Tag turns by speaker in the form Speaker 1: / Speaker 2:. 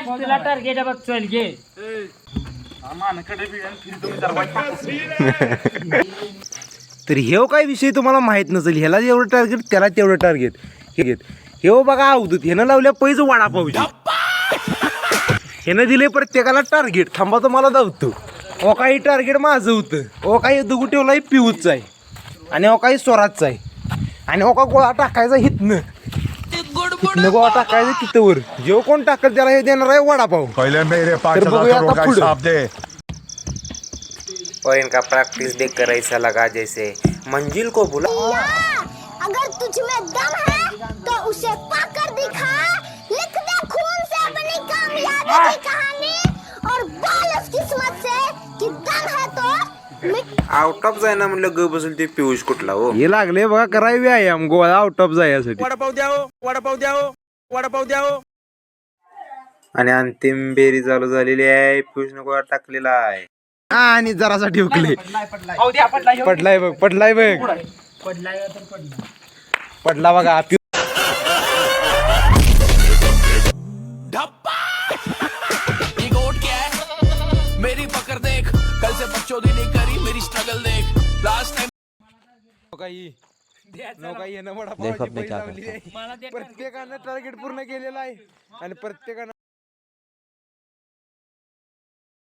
Speaker 1: तुला टार्गेट बघ चल घे
Speaker 2: तर हे काय विषय तुम्हाला माहित नसेल. ह्याला जेवढं टार्गेट त्याला तेवढं टार्गेट. हे बघा अवधूत ह्यानं लावल्या पैज वडापावची. ह्यानं दिले प्रत्येकाला टार्गेट. थांबा तुम्हाला धावतो. ओ काही टार्गेट माझं होतं. ओ काही दुगू ठेवलाय पिऊचं आहे आणि ओ काही स्वराजचं आहे आणि ओ का गोळा टाकायचा हितनं गोळा टाकायचं तिथं वर. जेव्हा कोण टाकल त्याला हे देणार आहे वडापाव. तर बघूया आता पुढं. और इनका प्रैक्टिस देख कर ऐसा लगा जैसे मंजिल को बुला.
Speaker 3: अगर तुझ में दम है तो उसे पाकर दिखा. लिख दे खून से अपनी कामयाबी की कहानी और बोल उस किस्मत से कि दम है तो
Speaker 2: आउट ऑफ जाय ना म्हणलं ग बसेल ते पियुष कुठला हो. हे लागले बघा कराय व्यायाम गोळा आउट ऑफ जायसाठी.
Speaker 4: वडापाव द्याओ.
Speaker 2: आणि अंतिम बेरी चालू झालेली आहे. पियुषने गोळा टाकलेला आहे आणि जरासा ठेवले. पडलाय बघ पडला बघा.
Speaker 4: मेरी पकड़ देख कल से बकचोदी नहीं करी मेरी स्ट्रगल देख लास्ट टाइम
Speaker 2: प्रत्येकानं टार्गेट पूर्ण केलेला आहे आणि प्रत्येकानं